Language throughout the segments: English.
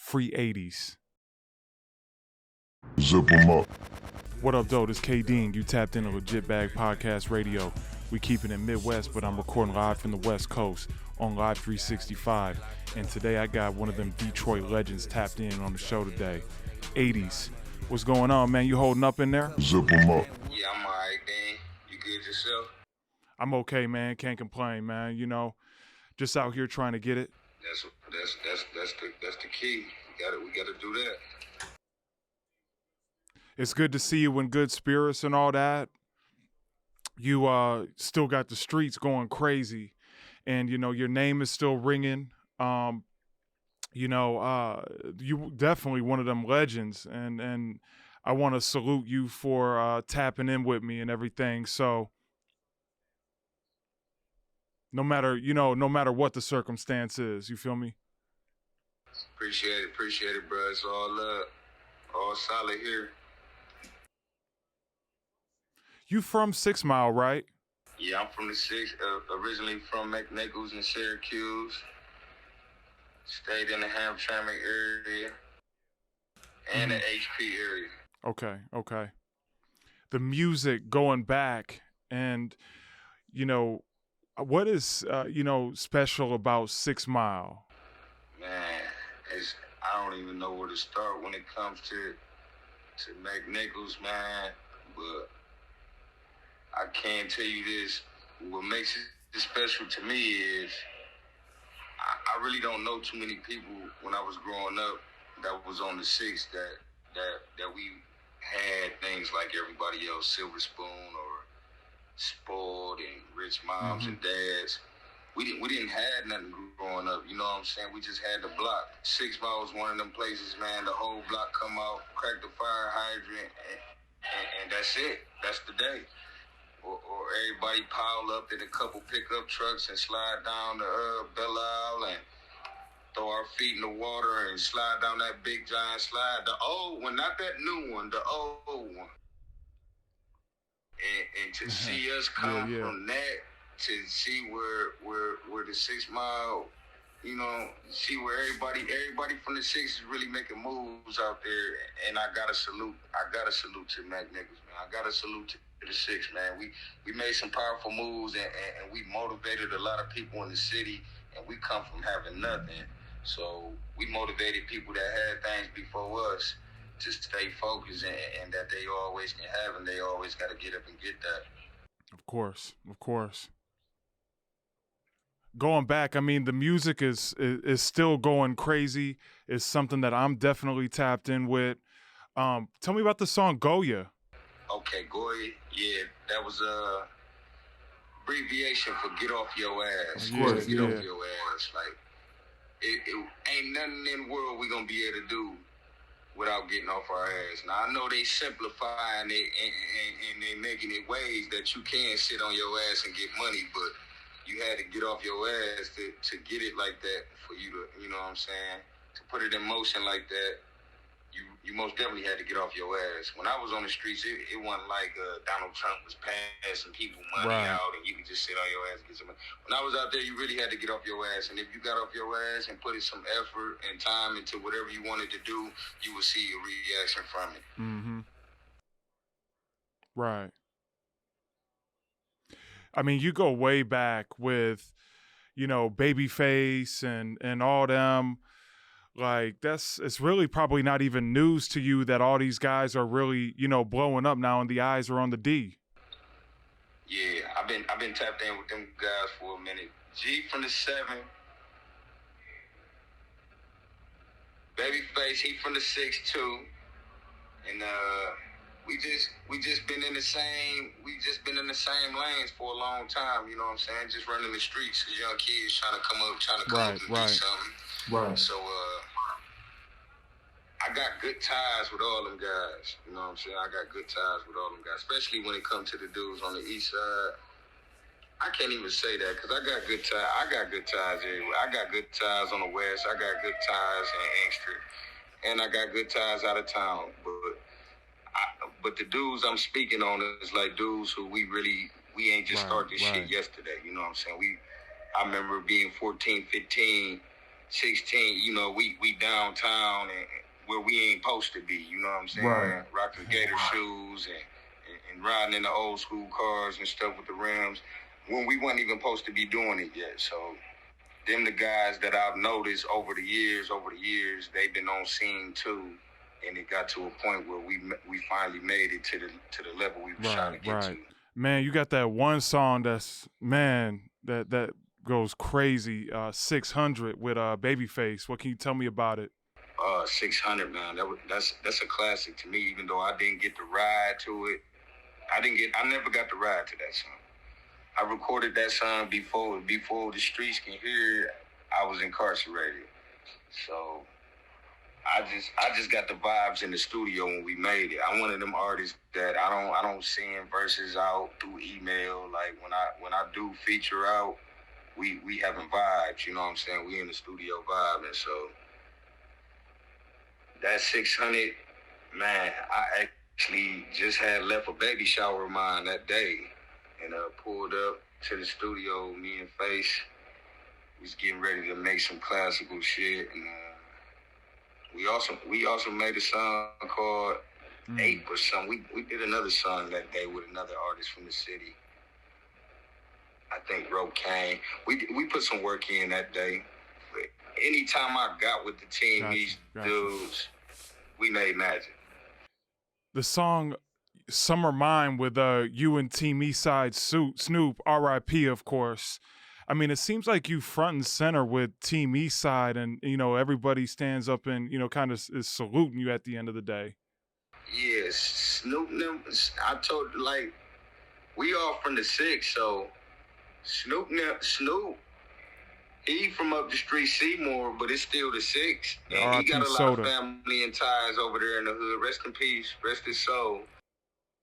Free 80's. Zip them up. What up, though? This K Dean. You tapped in a Legit Bag Podcast Radio. We keeping it Midwest, but I'm recording live from the West Coast on Live 365. And today I got one of them Detroit legends tapped in on the show today. 80's. What's going on, man? You holding up in there? Zip them up. Yeah, I'm alright, Dan. You good yourself? I'm okay, man. Can't complain, man. You know, just out here trying to get it. That's the key. We gotta do that. It's good to see you in good spirits and all that. You still got the streets going crazy, and you know your name is still ringing. You definitely one of them legends, and I want to salute you for tapping in with me and everything. So no matter what the circumstance is, you feel me? Appreciate it, bro. It's all solid here. You from 6 Mile, right? Yeah, I'm from the six. Originally from McNichols in Syracuse. Stayed in the Hamtramck area and the HP area. Okay. The music going back, and what is special about 6 Mile? Man, I don't even know where to start when it comes to McNichols, man. But I can tell you this: what makes it special to me is I really don't know too many people when I was growing up that was on the six that we had things like everybody else, Silver Spoon or spoiled and rich moms and dads. We didn't have nothing growing up, you know what I'm saying? We just had the block. 6 Mile was one of them places, man. The whole block come out, crack the fire hydrant, and that's it. That's the day. Or everybody pile up in a couple pickup trucks and slide down the Belle Isle and throw our feet in the water and slide down that big giant slide. The old one, not that new one, the old one. And to see us come from that to see where the 6 Mile, see where everybody from the six is really making moves out there. And I gotta salute to McNichols, man. I gotta salute to the six, man. We made some powerful moves and we motivated a lot of people in the city, and we come from having nothing. So we motivated people that had things before us to stay focused and that they always can have, and they always got to get up and get that. Of course. Going back, I mean, the music is still going crazy. It's something that I'm definitely tapped in with. Tell me about the song Goya. Okay, Goya, yeah, that was a abbreviation for get off your ass. Of course, get off your ass. Like, it ain't nothing in the world we gonna be able to do without getting off our ass. Now, I know they simplifying it and they making it ways that you can sit on your ass and get money, but you had to get off your ass to get it like that for you to, you know what I'm saying, to put it in motion like that. You most definitely had to get off your ass. When I was on the streets, it wasn't like Donald Trump was passing people money out and you could just sit on your ass and get some money. When I was out there, you really had to get off your ass. And if you got off your ass and put in some effort and time into whatever you wanted to do, you would see a reaction from it. Mm-hmm. Right. I mean, you go way back with, Babyface and all them. Like, it's really probably not even news to you that all these guys are really, blowing up now and the eyes are on the D. Yeah, I've been tapped in with them guys for a minute. G from the 7. Babyface, he from the 6 too. And we just been in the same lanes for a long time, you know what I'm saying? Just running the streets as young kids trying to come up and do something. Right. So I got good ties with all them guys. You know what I'm saying? I got good ties with all them guys, especially when it comes to the dudes on the Eastside. I can't even say that because I got good ties. I got good ties everywhere. I got good ties on the West. I got good ties in Inkster. And I got good ties out of town. But the dudes I'm speaking on is like dudes who we ain't just started this shit yesterday. You know what I'm saying? I remember being 14, 15 16, you know, we downtown and where we ain't supposed to be, you know what I'm saying? Right. Rocking gator shoes and riding in the old school cars and stuff with the rims when we weren't even supposed to be doing it yet. So them the guys that I've noticed over the years, they've been on scene too. And it got to a point where we finally made it to the level we were trying to get to. Man, you got that one song that's, man, that goes crazy, 600 with Babyface. What can you tell me about it? 600, man. That's a classic to me, even though I didn't get to ride to it. I never got to ride to that song. I recorded that song before the streets can hear it. I was incarcerated. So I just got the vibes in the studio when we made it. I'm one of them artists that I don't send verses out through email. Like when I do feature out, we having vibes, you know what I'm saying? We in the studio vibing. So that 600, man, I actually just had left a baby shower of mine that day and pulled up to the studio, me and Face was getting ready to make some classical shit, and we also made a song called 8 or something. We did another song that day with another artist from the city. I think Rope Kane. We put some work in that day. But anytime I got with the team, these dudes, we made magic. The song Summer Mine with you and Team Eastside Snoop, R.I.P. of course. I mean, it seems like you front and center with Team Eastside, and you know everybody stands up and you know kind of is saluting you at the end of the day. Yes, Snoop. I told like we all from the 6, so Snoop. He from up the street Seymour, but it's still the 6, and he got a lot of family and ties over there in the hood. Rest in peace, rest his soul.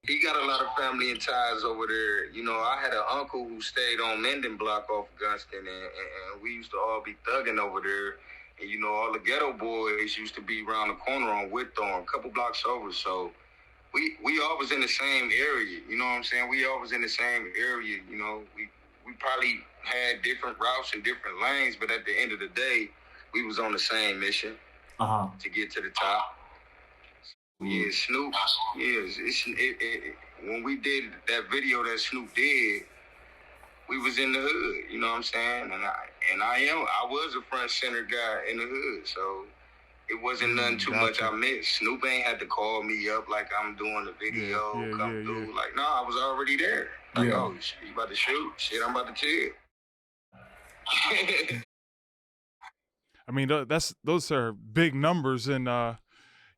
He got a lot of family and ties over there. You know, I had an uncle who stayed on Menden Block off Gunston, and we used to all be thugging over there. And, you know, all the ghetto boys used to be around the corner on Whitthorne, a couple blocks over. So we all was in the same area, you know what I'm saying? We all was in the same area, you know. We probably had different routes and different lanes, but at the end of the day, we was on the same mission to get to the top. Yeah, Snoop. When we did that video that Snoop did, we was in the hood. You know what I'm saying? And I was a front center guy in the hood, so it wasn't nothing too much I missed. Snoop ain't had to call me up like I'm doing the video, come through. Like, no, I was already there. Like, oh, you about to shoot? Shit, I'm about to chill. I mean, those are big numbers in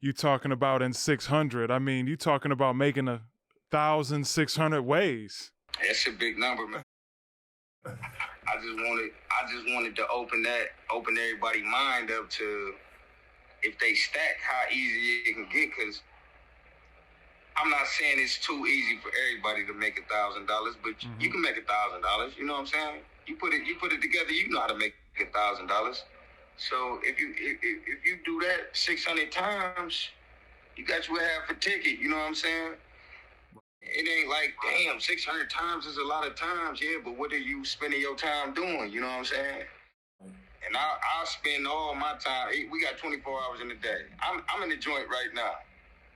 you talking about in 600. I mean, you talking about making 1,600 ways. That's a big number, man. I just wanted to open everybody's mind up to, if they stack, how easy it can get. Because I'm not saying it's too easy for everybody to make $1,000, but you can make $1,000. You know what I'm saying? You put it together. You know how to make $1,000. So if you do that 600 times, you got your half a ticket. You know what I'm saying? It ain't like, damn, 600 times is a lot of times. Yeah, but what are you spending your time doing? You know what I'm saying? And I'll spend all my time. We got 24 hours in the day. I'm in the joint right now.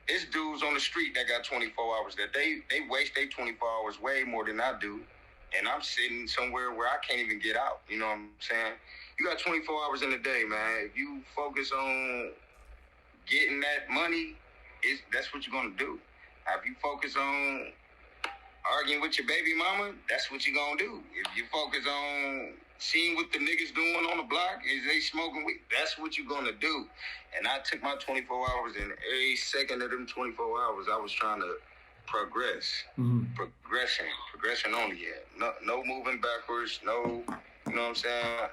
It's dudes on the street that got 24 hours. That they waste their 24 hours way more than I do. And I'm sitting somewhere where I can't even get out. You know what I'm saying? You got 24 hours in a day, man. If you focus on getting that money, that's what you're going to do. Now, if you focus on arguing with your baby mama, that's what you're going to do. If you focus on seeing what the niggas doing on the block, is they smoking weed, that's what you're going to do. And I took my 24 hours, and every second of them 24 hours, I was trying to progress. Progression only. No moving backwards. No, you know what I'm saying?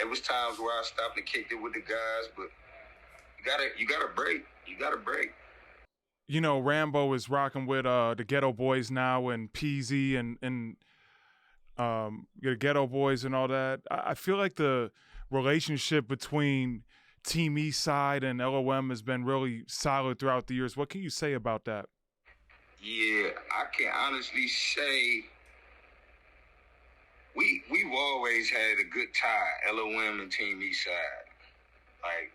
It was times where I stopped and kicked it with the guys, but you gotta break. You gotta break. You know, Rambo is rocking with the Ghetto Boys now, and Peasy and the Ghetto Boys and all that. I feel like the relationship between Team Eastside and LOM has been really solid throughout the years. What can you say about that? Yeah, I can honestly say we've always had a good tie, LOM and Team Eastside. Like,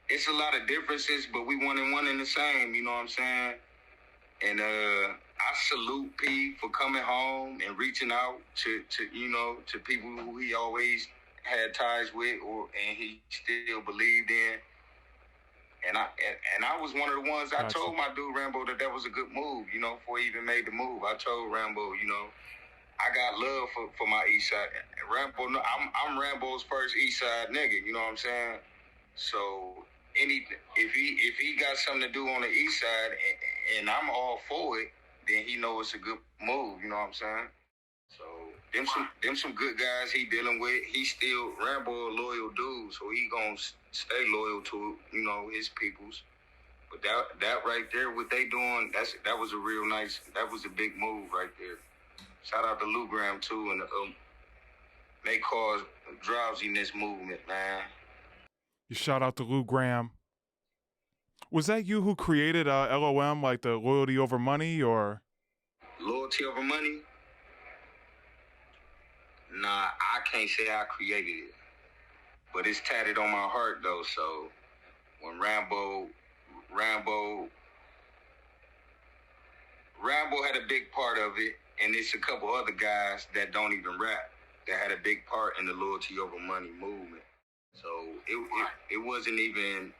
it's a lot of differences, but we one and the same, you know what I'm saying? And I salute P for coming home and reaching out to people who he always had ties with and he still believed in. And I was one of the ones. I told my dude Rambo that was a good move, before he even made the move. I told Rambo, I got love for my East Side. Rambo, I'm Rambo's first East Side nigga. You know what I'm saying? So if he got something to do on the East Side and I'm all for it, then he know it's a good move. You know what I'm saying? So them some good guys he dealing with. He still Rambo a loyal dude, so he gonna stay loyal to his peoples. But that right there, what they doing, that was a real nice. That was a big move right there. Shout out to Lou Graham too, and may cause drowsiness movement, man. You shout out to Lou Graham. Was that you who created LOM, like the loyalty over money, or loyalty over money? Nah, I can't say I created it, but it's tatted on my heart though. So when Rambo had a big part of it, and it's a couple other guys that don't even rap that had a big part in the loyalty over money movement. So it wasn't even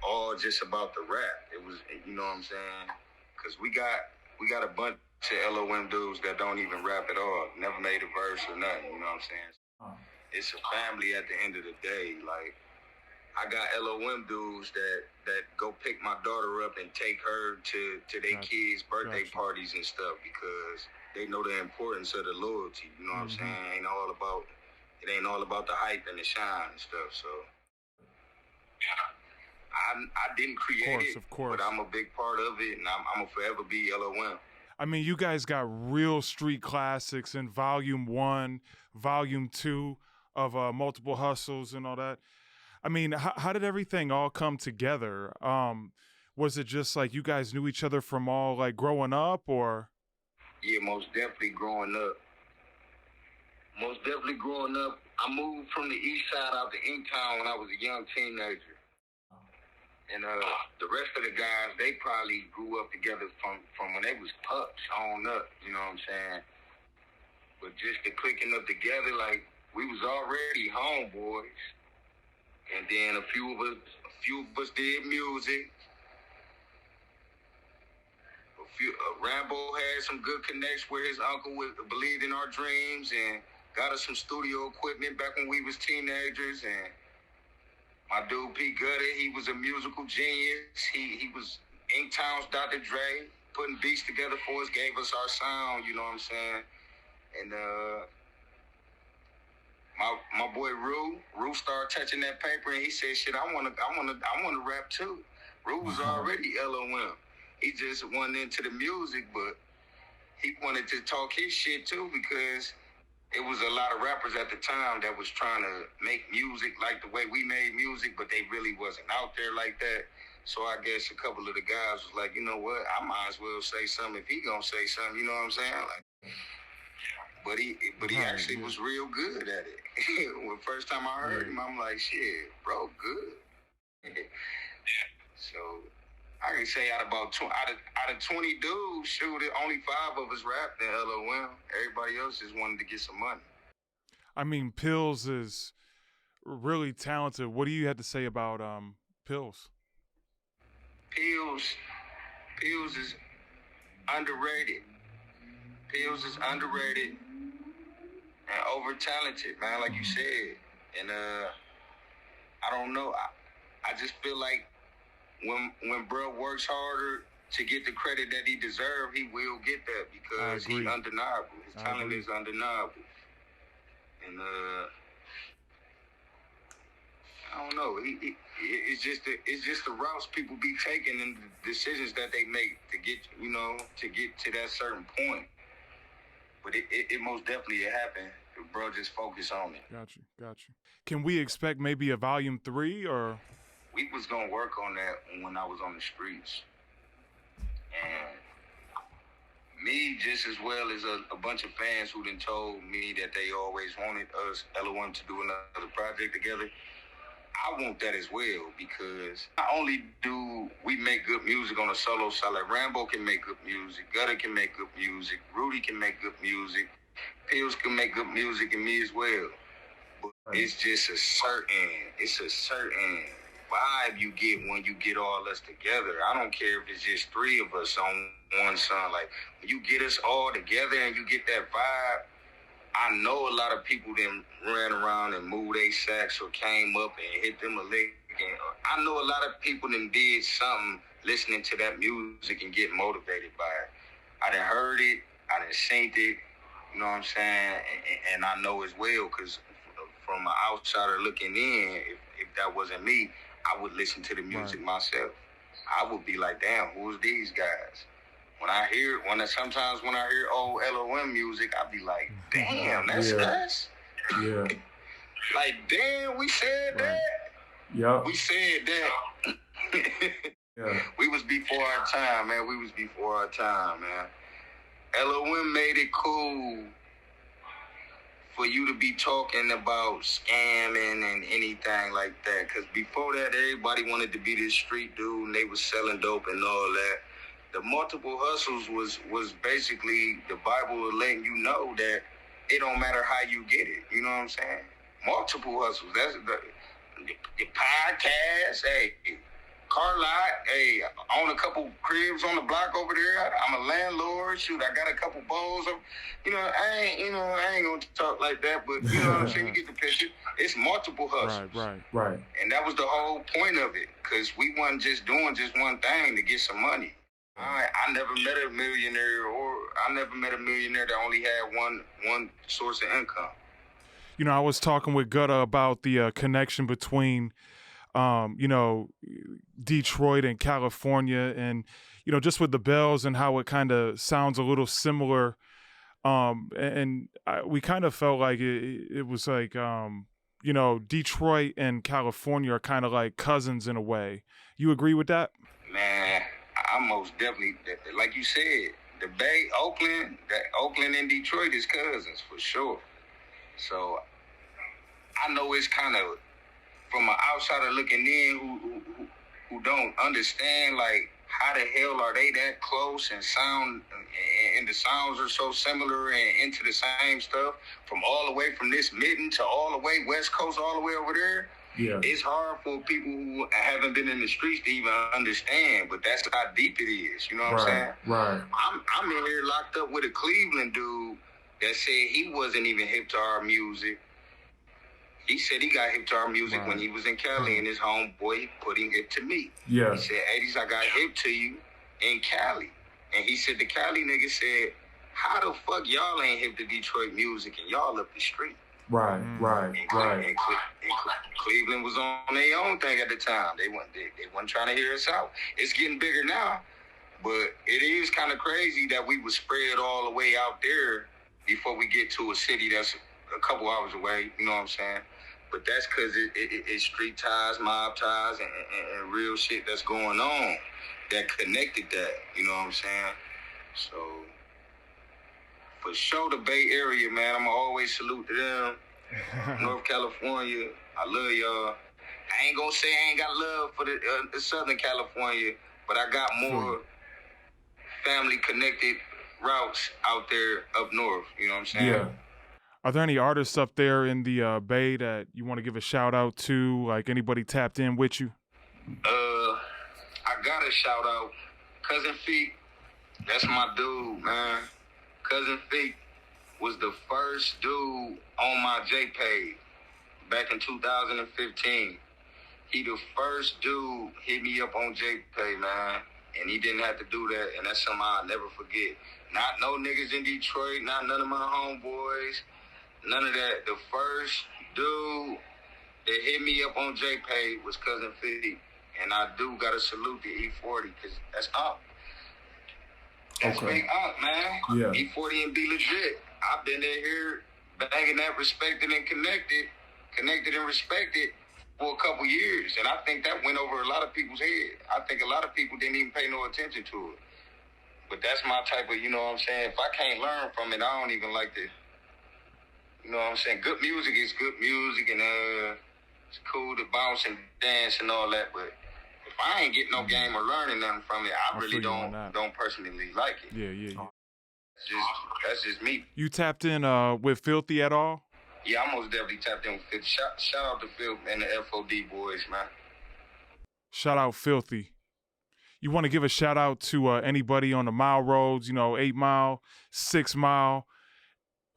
all just about the rap. It was, you know what I'm saying? Because we got a bunch of LOM dudes that don't even rap at all, never made a verse or nothing. You know what I'm saying? It's a family at the end of the day. Like, I got LOM dudes that go pick my daughter up and take her to their kids' birthday parties and stuff because they know the importance of the loyalty. You know what I'm saying? It ain't all about the hype and the shine and stuff. So I didn't create it, of course, but I'm a big part of it, and I'm gonna forever be LOM. I mean, you guys got real street classics in Volume 1, Volume 2 of Multiple Hustles and all that. I mean, how did everything all come together? Was it just like you guys knew each other from all like growing up, or? Yeah, most definitely growing up. I moved from the East Side out to Inktown when I was a young teenager. And the rest of the guys, they probably grew up together from when they was pups on up, you know what I'm saying? But just the clicking up together, like, we was already homeboys. And then a few of us did music. Rambo had some good connects where his uncle believed in our dreams and got us some studio equipment back when we was teenagers. And my dude P. Gutty, he was a musical genius. He was Inktown's Dr. Dre, putting beats together for us, gave us our sound, you know what I'm saying? And my boy Rue started touching that paper and he said, shit, I wanna rap too. Rue was already LOM. He just went into the music, but he wanted to talk his shit too because it was a lot of rappers at the time that was trying to make music like the way we made music, but they really wasn't out there like that. So I guess a couple of the guys was like, you know what, I might as well say something if he gonna say something, you know what I'm saying? Like, but he actually was real good at it. When first time I heard him, I'm like, shit, bro, good. So I can say out of 20 dudes, shoot, only 5 of us rapped in LOM. Everybody else just wanted to get some money. I mean, Pills is really talented. What do you have to say about Pills? Pills is underrated. Pills is underrated and over talented, man, like you said. And I don't know. I just feel like when bro works harder to get the credit that he deserves, he will get that because he's undeniable. His talent is undeniable. And I don't know. It's just the routes people be taking and the decisions that they make to get to that certain point. But it most definitely happened. Bro, just focus on it. Got you. Can we expect maybe a Volume 3 or? We was gonna work on that when I was on the streets, and Me just as well as a bunch of fans who done told me that they always wanted us, LOM, to do another project together. I want that as well, because not only do we make good music on a solo side, like Rambo can make good music, Gutter can make good music, Rudy can make good music, Pills can make good music, and me as well. But it's just a certain vibe you get when you get all us together. I don't care if it's just three of us on one song. Like, when you get us all together and you get that vibe, I know a lot of people then ran around and moved their sacks or came up and hit them a lick. And I know a lot of people then did something listening to that music and get motivated by it. I done heard it, I done seen it, you know what I'm saying? And I know as well, because from an outsider looking in, if that wasn't me, I would listen to the music myself. I would be like, damn, who's these guys? Sometimes when I hear old LOM music, I be like, damn, that's us. Yeah. Like, damn, we said that. Yeah. We said that. Yeah. We was before our time, man. Man. LOM made it cool for you to be talking about scamming and anything like that. Because before that, everybody wanted to be this street dude, and they was selling dope and all that. The multiple hustles was basically the Bible letting you know that it don't matter how you get it. You know what I'm saying? Multiple hustles. That's the podcast. Hey, car lot. Hey, I own a couple cribs on the block over there. I'm a landlord. Shoot, I got a couple bowls of. I ain't gonna talk like that, but you know what I'm saying. You get the picture. It's multiple hustles. Right. And that was the whole point of it, because we wasn't just doing just one thing to get some money. I never met a millionaire that only had one source of income. I was talking with Gutta about the connection between, Detroit and California, and, just with the bells and how it kind of sounds a little similar. We kind of felt like it was like, Detroit and California are kind of like cousins in a way. You agree with that? Man, I most definitely, like you said, the Bay, Oakland and Detroit is cousins for sure. So I know it's kind of, from an outsider looking in who don't understand, like, how the hell are they that close and the sounds are so similar and into the same stuff, from all the way from this mitten to all the way West Coast, all the way over there. Yeah. It's hard for people who haven't been in the streets to even understand, but that's how deep it is. You know what I'm saying? Right. I'm in here locked up with a Cleveland dude that said he wasn't even hip to our music. He said he got hip to our music when he was in Cali, and his homeboy put him hip to me. Yeah. He said, 80'S, I got hip to you in Cali. And he said the Cali nigga said, how the fuck y'all ain't hip to Detroit music and y'all up the street? Right. And Cleveland was on their own thing at the time. They weren't trying to hear us out. It's getting bigger now, but it is kind of crazy that we would spread all the way out there before we get to a city that's a couple hours away. You know what I'm saying? But that's because it's street ties, mob ties, and real shit that's going on that connected that. You know what I'm saying? So, for sure, the Bay Area, man, I'm going to always salute to them. North California, I love y'all. I ain't going to say I ain't got love for the Southern California, but I got more family-connected routes out there up north. You know what I'm saying? Yeah. Are there any artists up there in the Bay that you want to give a shout out to? Like, anybody tapped in with you? I got to shout out Cousin Feet. That's my dude, man. Cousin Feet was the first dude on my JPay back in 2015. He the first dude hit me up on JPay, man. And he didn't have to do that, and that's something I'll never forget. Not no niggas in Detroit, not none of my homeboys. None of that. The first dude that hit me up on JPay was Cousin 50. And I do got to salute the E40, because that's up. That's big up, man. Yeah. E40 and Be Legit. I've been in here banging that respected and connected and respected for a couple years. And I think that went over a lot of people's head. I think a lot of people didn't even pay no attention to it. But that's my type of, you know what I'm saying? If I can't learn from it, I don't even like to, you know what I'm saying? Good music is good music, and it's cool to bounce and dance and all that, but if I ain't getting no game or learning nothing from it, I really don't personally like it. Yeah. That's just me. You tapped in with Filthy at all? Yeah, I most definitely tapped in with Filthy. Shout out to Phil and the FOD boys, man. Shout out Filthy. You want to give a shout out to anybody on the mile roads, 8 Mile, 6 Mile,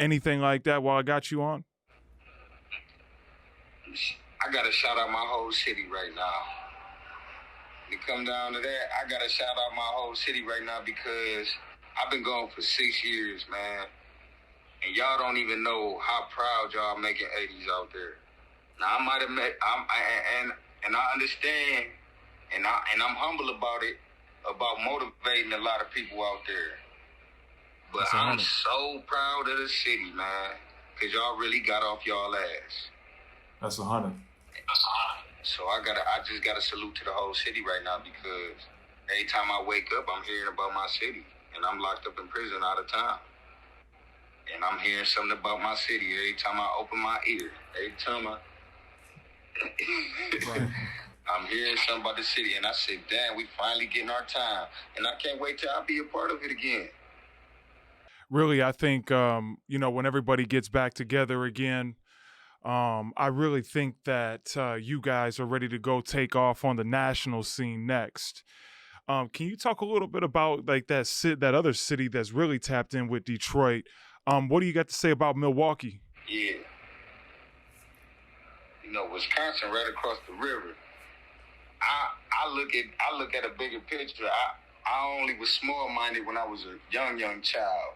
anything like that while I got you on? I got to shout out my whole city right now. To come down to that, I got to shout out my whole city right now because I've been going for 6 years, man. And y'all don't even know how proud y'all making 80's out there. Now, I might have met, and I understand, and I'm humble about it, about motivating a lot of people out there. But I'm so proud of the city, man, because y'all really got off y'all ass. That's 100. So I just gotta salute to the whole city right now because every time I wake up, I'm hearing about my city, and I'm locked up in prison out of town. And I'm hearing something about my city every time I open my ear. Every time I'm hearing something about the city, and I said, damn, we finally getting our time. And I can't wait till I be a part of it again. Really, I think, when everybody gets back together again, I really think that you guys are ready to go take off on the national scene next. Can you talk a little bit about like that other city that's really tapped in with Detroit? What do you got to say about Milwaukee? Yeah. Wisconsin right across the river. I look at a bigger picture. I only was small-minded when I was a young child.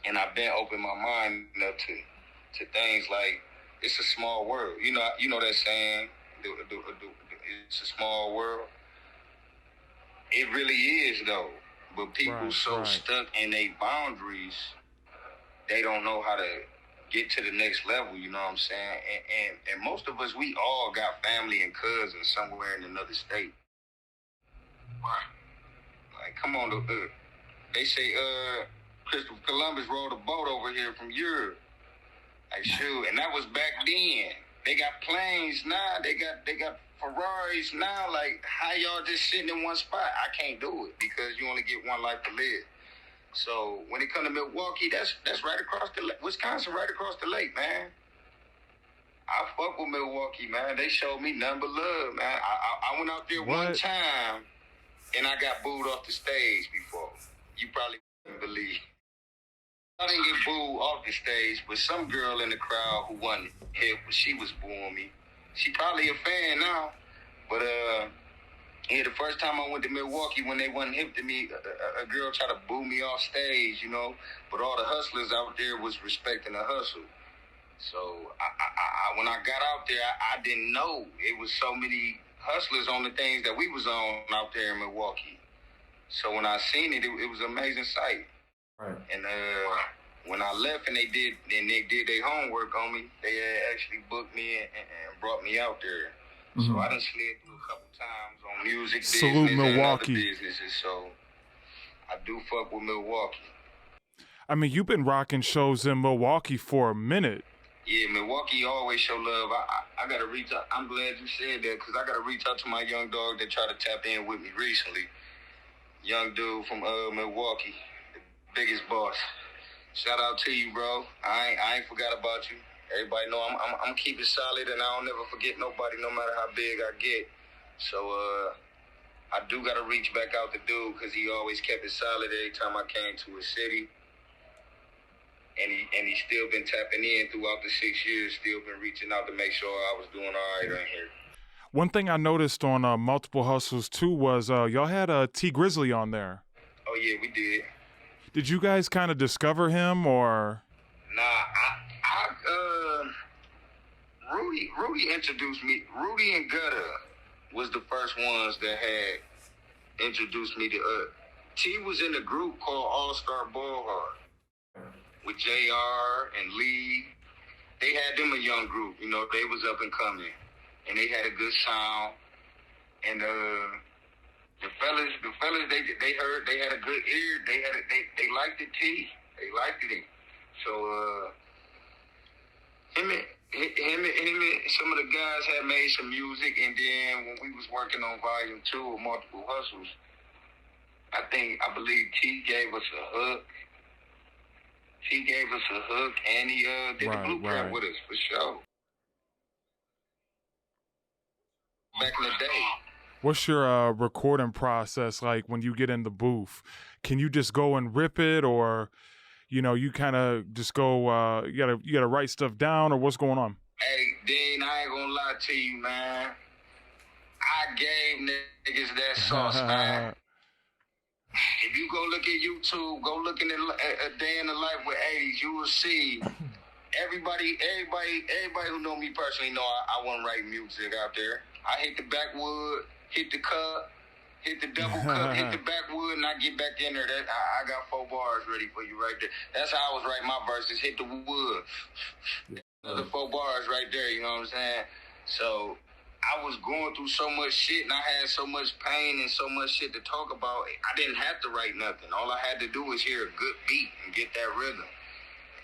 And I've been opening my mind up to things like it's a small world. You know that saying, it's a small world. It really is though. But people stuck in their boundaries, they don't know how to get to the next level, you know what I'm saying? And most of us, we all got family and cousins somewhere in another state. Right. Like, come on, they say Christopher Columbus rode a boat over here from Europe. Like, shoot, and that was back then. They got planes now. They got Ferraris now. Like, how y'all just sitting in one spot? I can't do it because you only get one life to live. So when it comes to Milwaukee, that's right across the lake. Wisconsin, right across the lake, man. I fuck with Milwaukee, man. They showed me nothing but love, man. I went out there one time, and I got booed off the stage before. You probably wouldn't believe. I didn't get booed off the stage, but some girl in the crowd who wasn't hip, she was booing me. She probably a fan now, but yeah, the first time I went to Milwaukee when they wasn't hip to me, a girl tried to boo me off stage, but all the hustlers out there was respecting the hustle. So I when I got out there, I didn't know it was so many hustlers on the things that we was on out there in Milwaukee. So when I seen it, it was an amazing sight. Right. And when I left and they did their homework on me, they actually booked me and brought me out there. Mm-hmm. So I done slid through a couple times on music Salute business Milwaukee. and other businesses. So I do fuck with Milwaukee. I mean, you've been rocking shows in Milwaukee for a minute. Yeah, Milwaukee always show love. I got to reach out. I'm glad you said that because I got to reach out to my young dog that tried to tap in with me recently. Young dude from Milwaukee, the biggest boss. Shout out to you, bro. I ain't forgot about you. Everybody know I'm keeping solid and I don't never forget nobody no matter how big I get. So I do got to reach back out to dude because he always kept it solid every time I came to a city. And he still been tapping in throughout the 6 years, still been reaching out to make sure I was doing all right in here. One thing I noticed on Multiple Hustles too was y'all had T Grizzly on there. Oh yeah, we did. Did you guys kind of discover him or? Nah, Rudy introduced me. Rudy and Gutter was the first ones that had introduced me to T was in a group called All Star Ball Hard with JR and Lee. They had them a young group, they was up and coming. And they had a good sound. And the fellas, they heard, they had a good ear. They liked it, T. They liked it. So him and some of the guys had made some music, and then when we was working on Volume 2 of Multiple Hustles, I believe T gave us a hook. And he did the blueprint with us for sure. Back in the day. What's your recording process like when you get in the booth? Can you just go and rip it, or you kind of just go? You gotta write stuff down, or what's going on? Hey, Dean, I ain't gonna lie to you, man. I gave niggas that sauce, man. If you go look at YouTube, go look at A Day in the Life with 80's, you will see everybody who know me personally know I want to write music out there. I hit the backwood, hit the cup, hit the double cup, hit the backwood, and I get back in there. I got 4 bars ready for you right there. That's how I was writing my verses. Hit the wood. Another 4 bars right there, you know what I'm saying? So I was going through so much shit, and I had so much pain and so much shit to talk about. I didn't have to write nothing. All I had to do was hear a good beat and get that rhythm.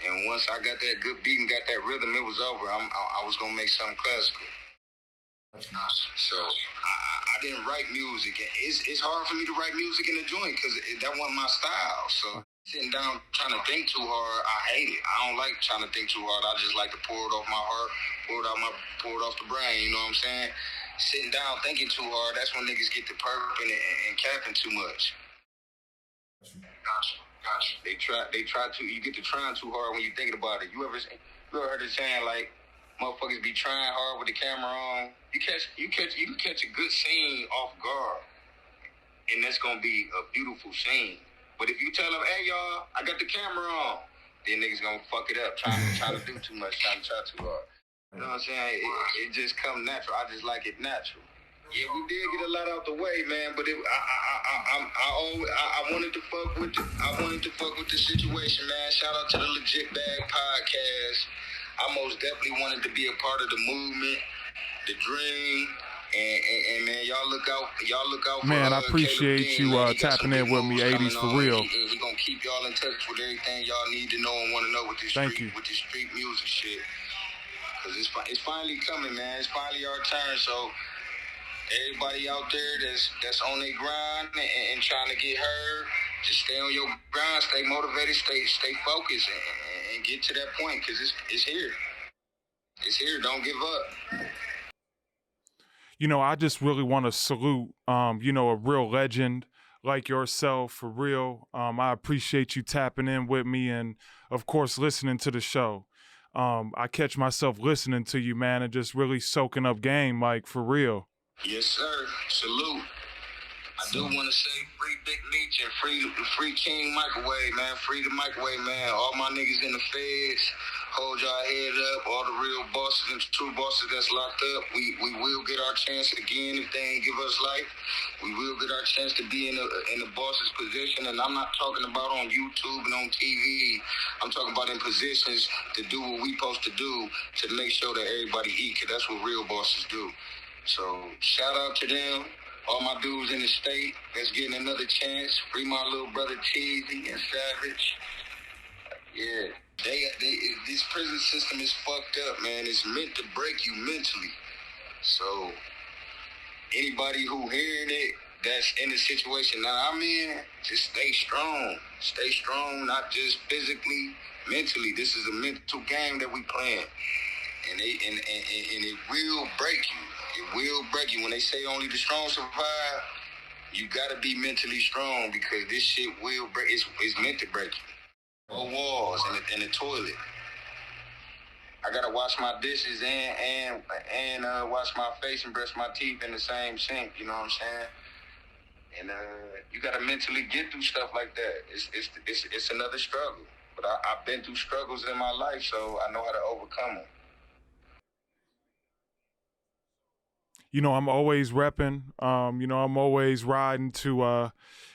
And once I got that good beat and got that rhythm, it was over. I was going to make something classical. So I didn't write music. It's hard for me to write music in a joint because that wasn't my style. So sitting down trying to think too hard, I hate it. I don't like trying to think too hard. I just like to pour it off my heart, pour it off the brain. You know what I'm saying? Sitting down thinking too hard, that's when niggas get to perping and capping too much. Gotcha. They try to. You get to trying too hard when you thinking about it. You ever heard it saying like, motherfuckers be trying hard with the camera on? You can catch a good scene off guard, and that's gonna be a beautiful scene. But if you tell them, hey y'all, I got the camera on, then niggas gonna fuck it up, trying to do too much, trying to try too hard. You know what I'm saying? It just come natural. I just like it natural. Yeah, we did get a lot out the way, man. But I wanted to fuck with the situation, man. Shout out to the Legit Bag Podcast. I most definitely wanted to be a part of the movement, the dream, and man, y'all look out. Man, I appreciate you tapping in with me, 80's for real. He gonna keep y'all in touch with everything y'all need to know and want to know with this street music shit. Cause it's finally coming, man. It's finally our turn. So everybody out there that's on their grind and trying to get heard, just stay on your grind, stay motivated, stay focused, and get to that point, because it's here. It's here. Don't give up. I just really want to salute, a real legend like yourself, for real. I appreciate you tapping in with me and, of course, listening to the show. I catch myself listening to you, man, and just really soaking up game, like, for real. Yes, sir. Salute. I do want to say free Big Meech and free King Microwave, man. Free the Microwave, man. All my niggas in the feds, hold y'all head up. All the real bosses and true bosses that's locked up, we will get our chance again if they ain't give us life. We will get our chance to be in the boss's position, and I'm not talking about on YouTube and on TV. I'm talking about in positions to do what we supposed to do to make sure that everybody eat, because that's what real bosses do. So shout out to them. All my dudes in the state that's getting another chance. Free my little brother Teasy and Savage. Yeah. This prison system is fucked up, man. It's meant to break you mentally. So anybody who hearing it that's in the situation that I'm in, just stay strong. Stay strong, not just physically, mentally. This is a mental game that we playing. And it will break you. It will break you. When they say only the strong survive, you gotta be mentally strong, because this shit will break. It's meant to break you. 4 walls and the toilet. I gotta wash my dishes and wash my face and brush my teeth in the same sink. You know what I'm saying? And you gotta mentally get through stuff like that. It's another struggle. But I've been through struggles in my life, so I know how to overcome them. I'm always repping. I'm always riding to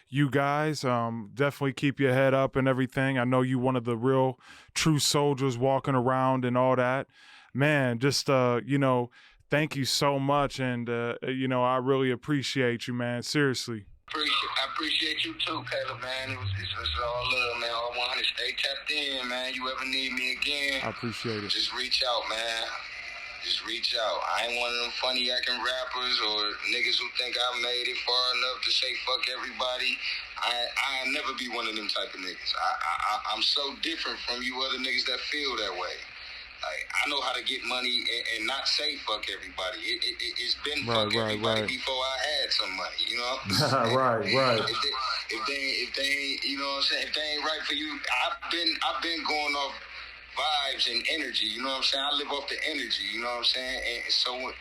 you guys. Definitely keep your head up and everything. I know you one of the real true soldiers walking around and all that. Man, just, thank you so much. And, I really appreciate you, man. Seriously. appreciate you too, Caleb, man. It's all love, man. All 100. Stay tapped in, man. You ever need me again? I appreciate it. Just reach out, man. Just reach out. I ain't one of them funny acting rappers or niggas who think I made it far enough to say fuck everybody. I'll never be one of them type of niggas. I'm so different from you other niggas that feel that way. Like, I know how to get money and not say fuck everybody. It's been fuck everybody before I had some money, you know? Right. If they ain't, you know what I'm saying? If they ain't right for you, I've been going off vibes and energy, you know what I'm saying? I live off the energy, you know what I'm saying? And so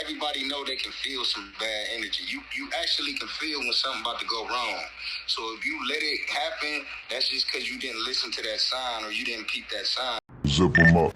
everybody know they can feel some bad energy. You actually can feel when something about to go wrong. So if you let it happen, that's just because you didn't listen to that sign or you didn't peep that sign. Zip them up.